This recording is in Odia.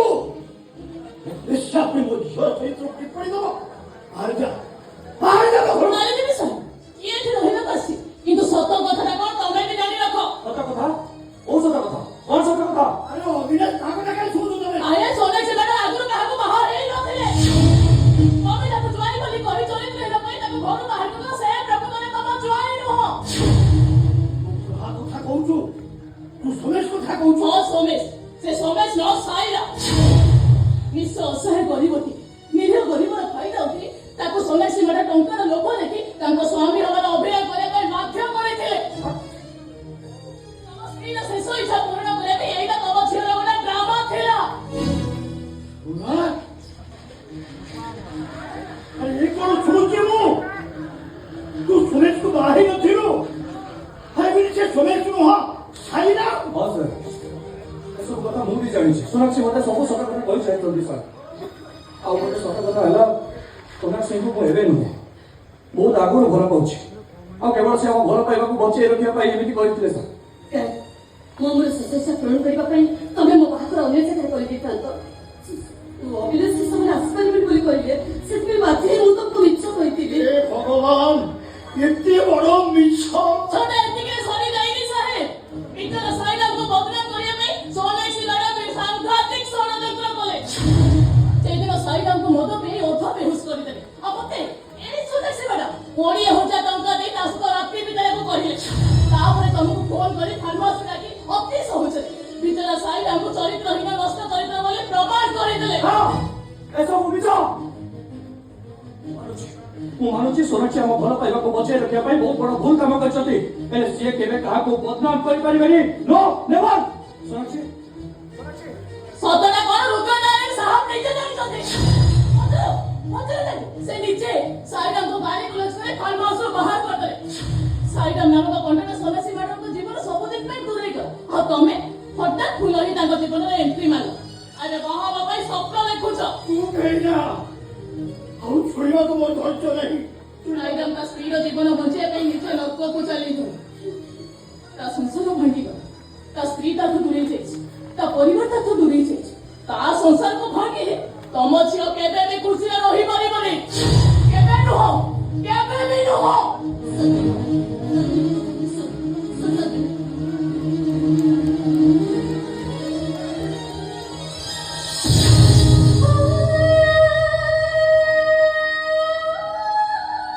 ତୁ ନିଶ୍ଚୟ ମୋ ଝିଅ ଚରିତ୍ର କିପରି ଦବ ଆରଜା ମାରିଦେବି ସାର୍ କିଏ ଏଠି ରହିବାକୁ ଆସିଛି କିନ୍ତୁ ସତ କଥାଟା କଣ ତମେ ବି ଜାଣି ରଖ ସତ କଥା ଓ ସତ କଥା କଣ ସତ କଥା ଆରେ ଅବିନାଶ କାହା କଥା କାହିଁ ଶୁଣୁଛୁ ତମେ ଆରେ ସୋନାକ୍ଷୀ ମ୍ୟାଡାମ ଆଗରୁ କାହାକୁ ବାହା ହେଇନଥିଲେ ତମେ ତାକୁ ଜ୍ୱାଇଁ ବୋଲି କହି ଚରିତ୍ର ହେବା ପାଇଁ ତାକୁ ଘରୁ ବାହାର କଲ ସେ ପ୍ରକୃତରେ ତମ ଜ୍ୱାଇଁ ନୁହଁ କାହା କଥା କହୁଛୁ ତୁ ସୋମେଶ କଥା କହୁଛୁ ହଁ ସୋମେଶ ସେ ସୋମେଶ ନ ସାଇରା ନିଶ୍ଚୟ ଅସହାୟ ଗରିବଟି ନିରୀହ ଗରିବର ଫାଇଦା ଉଠି ତାକୁ ସୋନାକ୍ଷୀ ମ୍ୟାଡାମ ଟଙ୍କାର ଲୋଭ ଦେଖି ତାଙ୍କ ସ୍ୱାମୀ ହବାର ଅଭିନୟ କରିବା ପାଇଁ ବାଧ୍ୟ କରିଥିଲେ ତମ ସ୍ତ୍ରୀର ଶେଷ ଇଚ୍ଛା ପୂରଣ କରିବା ପାଇଁ ଏଇଟା ତମ ଝିଅର ଗୋଟେ ଡ୍ରାମା ଥିଲା ଆରେ ଏ କଣ ଶୁଣୁଛି ମୁଁ ତୁ ସୋମେଶକୁ ବାହା ହେଇନଥିଲୁ ଭାବିଲି ସେ ସୋମେଶ ନୁହଁ ସାଇରା ହଁ ସାର୍ ଏସବୁ କଥା ମୁଁ ବି ଜାଣିଛି ସୋନାକ୍ଷୀ ମୋତେ ସବୁ ସତ କଥା କହିସାରିଛନ୍ତି ସାର୍ ଆଉ ଗୋଟେ ସତ କଥା ହେଲା ସୋନାକ୍ଷୀଙ୍କୁ ମୁଁ ଏବେ ନୁହେଁ ବହୁତ ଆଗରୁ ଭଲ ପାଉଛି ଆଉ କେବଳ ସେ ଆମ ଭଲ ପାଇବାକୁ ବଞ୍ଚେଇ ରଖିବା ପାଇଁ ଏମିତି କରିଥିଲେ ସାର୍ ମୋ ମୋର ଶେଷ ଇଚ୍ଛା ପୂରଣ କରିବା ପାଇଁ ତମେ ମୋ ବାହାଘର ଅନ୍ୟ ଜାଗାରେ କରିଦେଇଥାନ୍ତ ଅବିନାଶ ସେ ସମୟରେ ଆସିପାରିବି ବୋଲି କହିଲେ ସେଥିପାଇଁ ବାଧ୍ୟ ହେଇ ମୁଁ ତମକୁ ମିଛ କହିଥିଲି ଏ ଭଗବାନ ଏତେ ବଡ ମିଛ ଛୋଟ ଏତିକିରେ ସରି ଯାଇନି ସାହେବ ଭିତର ସାଇରାଙ୍କୁ ବଦନାମ କରିବା ପାଇଁ ସୋନାକ୍ଷୀ ମ୍ୟାଡାମ ସାଂଘାତିକ ଷଡ଼ଯନ୍ତ୍ର କଲେ ସେଇଦିନ ସାଇରାଙ୍କୁ ମଦ ପିଇ ଅଧା ବେହୁସ କରିଦେଲେ ଆଉ ମତେ ଏଇ ସୋନାକ୍ଷୀ ମ୍ୟାଡାମ 20,000 ଟଙ୍କା ଦେଇ ତା ସହିତ ରାତି ବିତାଇବାକୁ କହିଲେ ତାପରେ ତମକୁ ଫୋନ କରି ଫାର୍ମାସ ଡାକି ଅତି ସହଜରେ ଭିତର ସାଇରାଙ୍କୁ ଚରିତ୍ରହୀନ ନଷ୍ଟ ଚରିତ୍ର ବୋଲି ପ୍ରମାଣ କରିଦେଲେ ଏସବୁ ମିଛ ମୁଁ ମାନୁଛି ସୋନାକ୍ଷୀ ଆମ ଭଲ ପାଇବାକୁ ବଞ୍ଚେଇ ରଖିବା ପାଇଁ ବହୁତ ବଡ ଭୁଲ କାମ କରିଛନ୍ତି ହେଲେ ସିଏ କେବେ କାହାକୁ ବଦନାମ କରିପାରିବେନି ନୋ ନେଭର ସୋନାକ୍ଷୀ ସତଟା କଣ ରୁଦ୍ରନାରାୟଣ ସାହବ ନିଜେ ଜାଣିଛନ୍ତି ସେ ନିଜେ ସାଇରାଙ୍କୁ ଗାଳି ଗୁଲଜ କରି ଫାର୍ମହାଉସରୁ ବାହାର କରିଦେଲେ ସାଇରାମ ନାମକ କଣ୍ଠଟା ସୋନାକ୍ଷୀ ମ୍ୟାଡମଙ୍କ ଜୀବନ ସବୁଦିନ ପାଇଁ ଦୂରେଇ ଗଲା ଆଉ ତମେ ହଠାତ୍ ଫୁଲ ହିଁ ତାଙ୍କ ଜୀବନରେ ଏଣ୍ଟ୍ରି ମାରିଲ ଆରେ ବାହା ହେବା ପାଇଁ ସ୍ୱପ୍ନ ଦେଖୁଛ ତୁ କହିନା ଆଉ ଶୁଣିବାକୁ ମୋର ଧୈର୍ଯ୍ୟ ନାହିଁ ସାଇରାମ ତା ସ୍ତ୍ରୀର ଜୀବନ ବଞ୍ଚିବା ପାଇଁ ନିଜ ଲୋକକୁ ଚାଲିଗଲେ ତା ସଂସାର ଭାଙ୍ଗିଗଲା ତା ସ୍ତ୍ରୀ ତାଠୁ ଦୂରେଇ ଯାଇଛି ତା ପରିବାର ତାଠୁ ଦୂରେଇ ଯାଇଛି ତା ସଂସାରକୁ ଭାଙ୍ଗିଲେ ତମ ଝିଅ କେବେ ବି ଖୁସିରେ